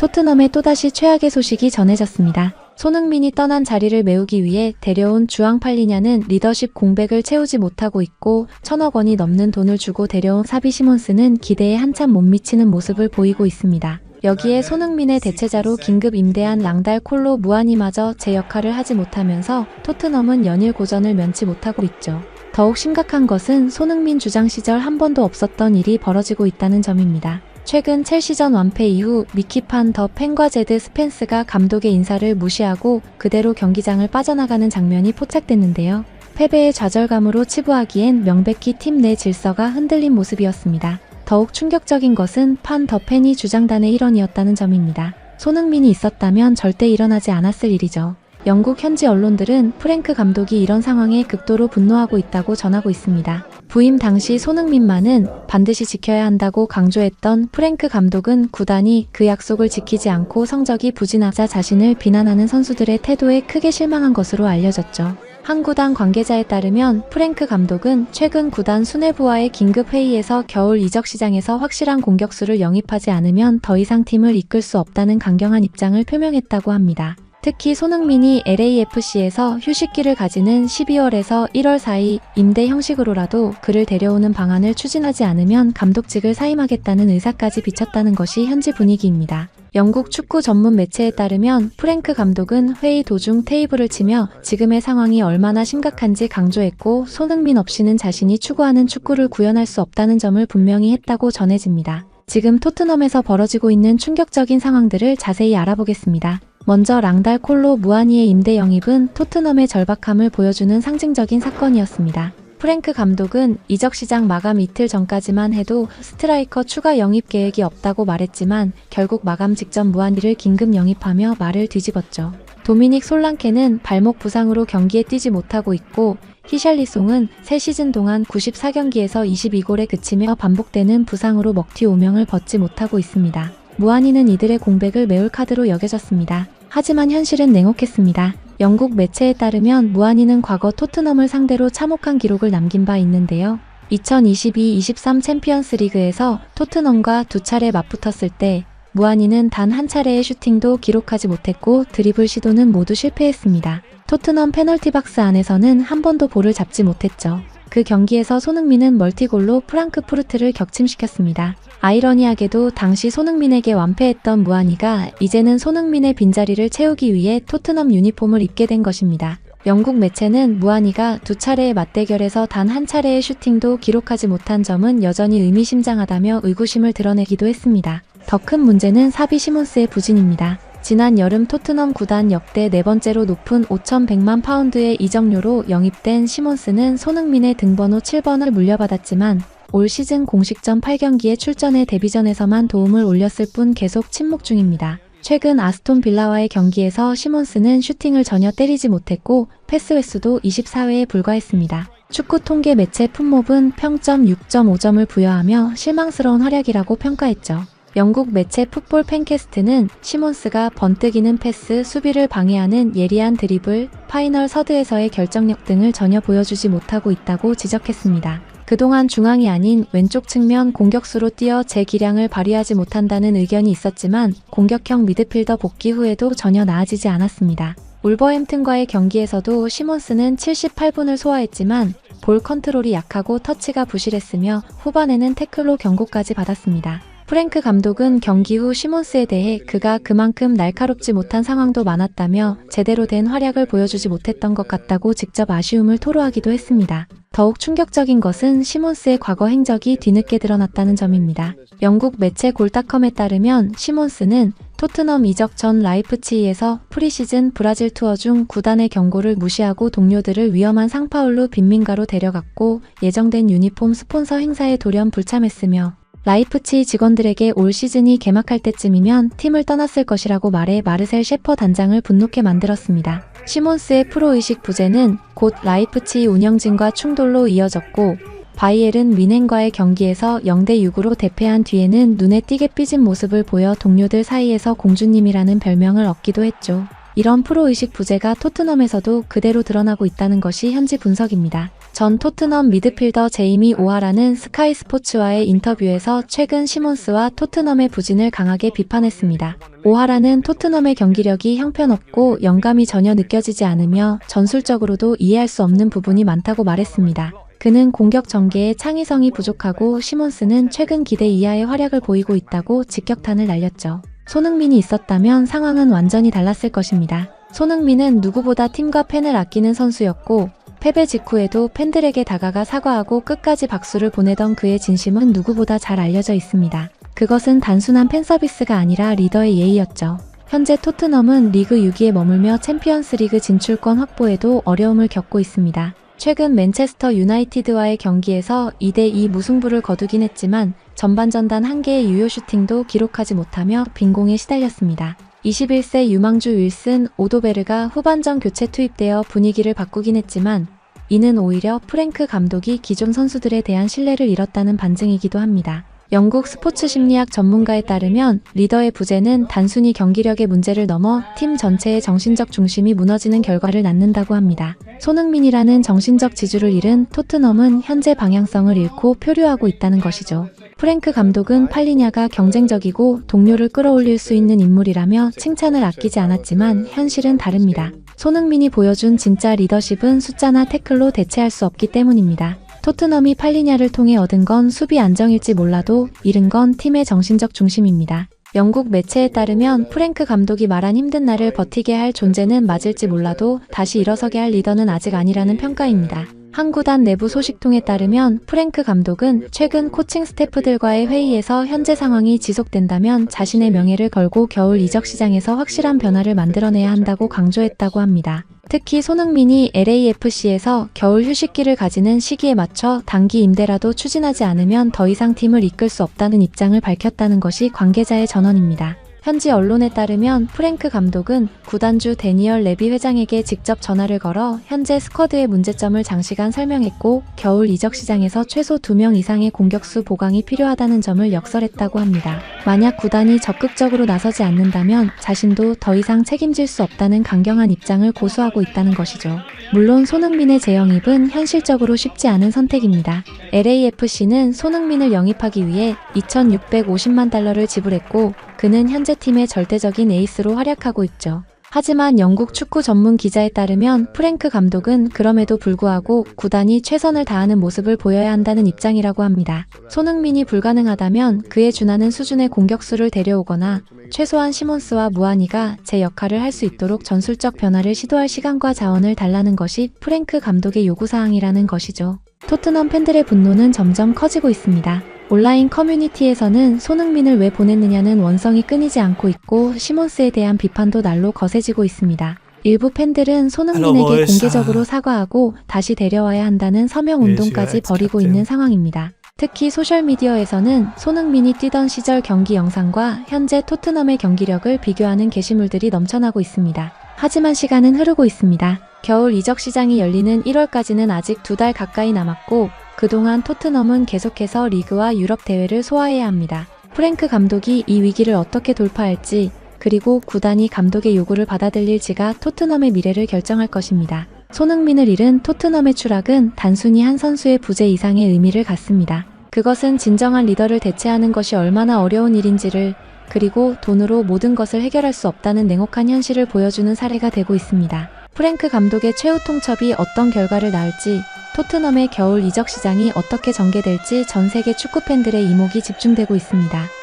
토트넘에 또다시 최악의 소식이 전해졌습니다. 손흥민이 떠난 자리를 메우기 위해 데려온 주앙 팔리냐는 리더십 공백을 채우지 못하고 있고 1,000억 원이 넘는 돈을 주고 데려온 사비 시몬스는 기대에 한참 못 미치는 모습을 보이고 있습니다. 여기에 손흥민의 대체자로 긴급 임대한 랑달 콜로 무아니마저 제 역할을 하지 못하면서 토트넘은 연일 고전을 면치 못하고 있죠. 더욱 심각한 것은 손흥민 주장 시절 한 번도 없었던 일이 벌어지고 있다는 점입니다. 최근 첼시전 완패 이후 미키 판 더 펜과 제드 스펜스가 감독의 인사를 무시하고 그대로 경기장을 빠져나가는 장면이 포착됐는데요. 패배의 좌절감으로 치부하기엔 명백히 팀 내 질서가 흔들린 모습이었습니다. 더욱 충격적인 것은 판 더 펜이 주장단의 일원이었다는 점입니다. 손흥민이 있었다면 절대 일어나지 않았을 일이죠. 영국 현지 언론들은 프랭크 감독이 이런 상황에 극도로 분노하고 있다고 전하고 있습니다. 부임 당시 손흥민만은 반드시 지켜야 한다고 강조했던 프랭크 감독은 구단이 그 약속을 지키지 않고 성적이 부진하자 자신을 비난하는 선수들의 태도에 크게 실망한 것으로 알려졌죠. 한 구단 관계자에 따르면 프랭크 감독은 최근 구단 수뇌부와의 긴급 회의에서 겨울 이적 시장에서 확실한 공격수를 영입하지 않으면 더 이상 팀을 이끌 수 없다는 강경한 입장을 표명했다고 합니다. 특히 손흥민이 LAFC에서 휴식기를 가지는 12월에서 1월 사이 임대 형식으로라도 그를 데려오는 방안을 추진하지 않으면 감독직을 사임하겠다는 의사까지 비쳤다는 것이 현지 분위기입니다. 영국 축구 전문 매체에 따르면 프랭크 감독은 회의 도중 테이블을 치며 지금의 상황이 얼마나 심각한지 강조했고 손흥민 없이는 자신이 추구하는 축구를 구현할 수 없다는 점을 분명히 했다고 전해집니다. 지금 토트넘에서 벌어지고 있는 충격적인 상황들을 자세히 알아보겠습니다. 먼저 랑달 콜로 무아니의 임대 영입은 토트넘의 절박함을 보여주는 상징적인 사건이었습니다. 프랭크 감독은 이적 시장 마감 이틀 전까지만 해도 스트라이커 추가 영입 계획이 없다고 말했지만 결국 마감 직전 무아니를 긴급 영입하며 말을 뒤집었죠. 도미닉 솔랑케는 발목 부상으로 경기에 뛰지 못하고 있고 히샬리송은 새 시즌 동안 94경기에서 22골에 그치며 반복되는 부상으로 먹튀 오명을 벗지 못하고 있습니다. 무아니는 이들의 공백을 메울 카드로 여겨졌습니다. 하지만 현실은 냉혹했습니다. 영국 매체에 따르면 무아니는 과거 토트넘을 상대로 참혹한 기록을 남긴 바 있는데요. 2022-23 챔피언스 리그에서 토트넘과 두 차례 맞붙었을 때 무아니는 단 한 차례의 슈팅도 기록하지 못했고 드리블 시도는 모두 실패했습니다. 토트넘 페널티 박스 안에서는 한 번도 볼을 잡지 못했죠. 그 경기에서 손흥민은 멀티골로 프랑크푸르트를 격침시켰습니다. 아이러니하게도 당시 손흥민에게 완패했던 무아니가 이제는 손흥민의 빈자리를 채우기 위해 토트넘 유니폼을 입게 된 것입니다. 영국 매체는 무아니가 두 차례의 맞대결에서 단 한 차례의 슈팅도 기록하지 못한 점은 여전히 의미심장하다며 의구심을 드러내기도 했습니다. 더 큰 문제는 사비 시몬스의 부진입니다. 지난 여름 토트넘 구단 역대 네 번째로 높은 5,100만 파운드의 이적료로 영입된 시몬스는 손흥민의 등번호 7번을 물려받았지만 올 시즌 공식전 8경기에 출전해 데뷔전에서만 도움을 올렸을 뿐 계속 침묵 중입니다. 최근 아스톤 빌라와의 경기에서 시몬스는 슈팅을 전혀 때리지 못했고 패스 횟수도 24회에 불과했습니다. 축구 통계 매체 풋몹은 평점 6.5점을 부여하며 실망스러운 활약이라고 평가했죠. 영국 매체 풋볼 팬캐스트는 시몬스가 번뜩이는 패스, 수비를 방해하는 예리한 드리블, 파이널 서드에서의 결정력 등을 전혀 보여주지 못하고 있다고 지적했습니다. 그동안 중앙이 아닌 왼쪽 측면 공격수로 뛰어 제 기량을 발휘하지 못한다는 의견이 있었지만 공격형 미드필더 복귀 후에도 전혀 나아지지 않았습니다. 울버햄튼과의 경기에서도 시몬스는 78분을 소화했지만 볼 컨트롤이 약하고 터치가 부실했으며 후반에는 태클로 경고까지 받았습니다. 프랭크 감독은 경기 후 시몬스에 대해 그가 그만큼 날카롭지 못한 상황도 많았다며 제대로 된 활약을 보여주지 못했던 것 같다고 직접 아쉬움을 토로하기도 했습니다. 더욱 충격적인 것은 시몬스의 과거 행적이 뒤늦게 드러났다는 점입니다. 영국 매체 골닷컴에 따르면 시몬스는 토트넘 이적 전 라이프치히에서 프리시즌 브라질 투어 중 구단의 경고를 무시하고 동료들을 위험한 상파울루 빈민가로 데려갔고 예정된 유니폼 스폰서 행사에 돌연 불참했으며 라이프치히 직원들에게 올 시즌이 개막할 때쯤이면 팀을 떠났을 것이라고 말해 마르셀 셰퍼 단장을 분노케 만들었습니다. 시몬스의 프로의식 부재는 곧 라이프치히 운영진과 충돌로 이어졌고 바이에른 뮌헨과의 경기에서 0대6으로 대패한 뒤에는 눈에 띄게 삐진 모습을 보여 동료들 사이에서 공주님이라는 별명을 얻기도 했죠. 이런 프로의식 부재가 토트넘에서도 그대로 드러나고 있다는 것이 현지 분석입니다. 전 토트넘 미드필더 제이미 오하라는 스카이 스포츠와의 인터뷰에서 최근 시몬스와 토트넘의 부진을 강하게 비판했습니다. 오하라는 토트넘의 경기력이 형편없고 영감이 전혀 느껴지지 않으며 전술적으로도 이해할 수 없는 부분이 많다고 말했습니다. 그는 공격 전개에 창의성이 부족하고 시몬스는 최근 기대 이하의 활약을 보이고 있다고 직격탄을 날렸죠. 손흥민이 있었다면 상황은 완전히 달랐을 것입니다. 손흥민은 누구보다 팀과 팬을 아끼는 선수였고 패배 직후에도 팬들에게 다가가 사과하고 끝까지 박수를 보내던 그의 진심은 누구보다 잘 알려져 있습니다. 그것은 단순한 팬서비스가 아니라 리더의 예의였죠. 현재 토트넘은 리그 6위에 머물며 챔피언스 리그 진출권 확보에도 어려움을 겪고 있습니다. 최근 맨체스터 유나이티드와의 경기에서 2대2 무승부를 거두긴 했지만 전반전 단 1개의 유효 슈팅도 기록하지 못하며 빈공에 시달렸습니다. 21세 유망주 윌슨 오도베르가 후반전 교체 투입되어 분위기를 바꾸긴 했지만 이는 오히려 프랭크 감독이 기존 선수들에 대한 신뢰를 잃었다는 반증이기도 합니다. 영국 스포츠 심리학 전문가에 따르면 리더의 부재는 단순히 경기력의 문제를 넘어 팀 전체의 정신적 중심이 무너지는 결과를 낳는다고 합니다. 손흥민이라는 정신적 지주를 잃은 토트넘은 현재 방향성을 잃고 표류하고 있다는 것이죠. 프랭크 감독은 팔리냐가 경쟁적이고 동료를 끌어올릴 수 있는 인물이라며 칭찬을 아끼지 않았지만 현실은 다릅니다. 손흥민이 보여준 진짜 리더십은 숫자나 태클로 대체할 수 없기 때문입니다. 토트넘이 팔리냐를 통해 얻은 건 수비 안정일지 몰라도 잃은 건 팀의 정신적 중심입니다. 영국 매체에 따르면 프랭크 감독이 말한 힘든 날을 버티게 할 존재는 맞을지 몰라도 다시 일어서게 할 리더는 아직 아니라는 평가입니다. 한 구단 내부 소식통에 따르면 프랭크 감독은 최근 코칭 스태프들과의 회의에서 현재 상황이 지속된다면 자신의 명예를 걸고 겨울 이적 시장에서 확실한 변화를 만들어내야 한다고 강조했다고 합니다. 특히 손흥민이 LAFC에서 겨울 휴식기를 가지는 시기에 맞춰 단기 임대라도 추진하지 않으면 더 이상 팀을 이끌 수 없다는 입장을 밝혔다는 것이 관계자의 전언입니다. 현지 언론에 따르면 프랭크 감독은 구단주 데니얼 레비 회장에게 직접 전화를 걸어 현재 스쿼드의 문제점을 장시간 설명했고 겨울 이적 시장에서 최소 2명 이상의 공격수 보강이 필요하다는 점을 역설했다고 합니다. 만약 구단이 적극적으로 나서지 않는다면 자신도 더 이상 책임질 수 없다는 강경한 입장을 고수하고 있다는 것이죠. 물론 손흥민의 재영입은 현실적으로 쉽지 않은 선택입니다. LAFC는 손흥민을 영입하기 위해 2,650만 달러를 지불했고 그는 현재 팀의 절대적인 에이스로 활약하고 있죠. 하지만 영국 축구 전문 기자에 따르면 프랭크 감독은 그럼에도 불구하고 구단이 최선을 다하는 모습을 보여야 한다는 입장이라고 합니다. 손흥민이 불가능하다면 그에 준하는 수준의 공격수를 데려오거나 최소한 시몬스와 무하니가 제 역할을 할 수 있도록 전술적 변화를 시도할 시간과 자원을 달라는 것이 프랭크 감독의 요구사항이라는 것이죠. 토트넘 팬들의 분노는 점점 커지고 있습니다. 온라인 커뮤니티에서는 손흥민을 왜 보냈느냐는 원성이 끊이지 않고 있고 시몬스에 대한 비판도 날로 거세지고 있습니다. 일부 팬들은 손흥민에게 공개적으로 사과하고 다시 데려와야 한다는 서명 운동까지 벌이고 있는 상황입니다. 특히 소셜미디어에서는 손흥민이 뛰던 시절 경기 영상과 현재 토트넘의 경기력을 비교하는 게시물들이 넘쳐나고 있습니다. 하지만 시간은 흐르고 있습니다. 겨울 이적 시장이 열리는 1월까지는 아직 2달 가까이 남았고 그동안 토트넘은 계속해서 리그와 유럽 대회를 소화해야 합니다. 프랭크 감독이 이 위기를 어떻게 돌파할지 그리고 구단이 감독의 요구를 받아들일지가 토트넘의 미래를 결정할 것입니다. 손흥민을 잃은 토트넘의 추락은 단순히 한 선수의 부재 이상의 의미를 갖습니다. 그것은 진정한 리더를 대체하는 것이 얼마나 어려운 일인지를 그리고 돈으로 모든 것을 해결할 수 없다는 냉혹한 현실을 보여주는 사례가 되고 있습니다. 프랭크 감독의 최후 통첩이 어떤 결과를 낳을지 토트넘의 겨울 이적 시장이 어떻게 전개될지 전 세계 축구 팬들의 이목이 집중되고 있습니다.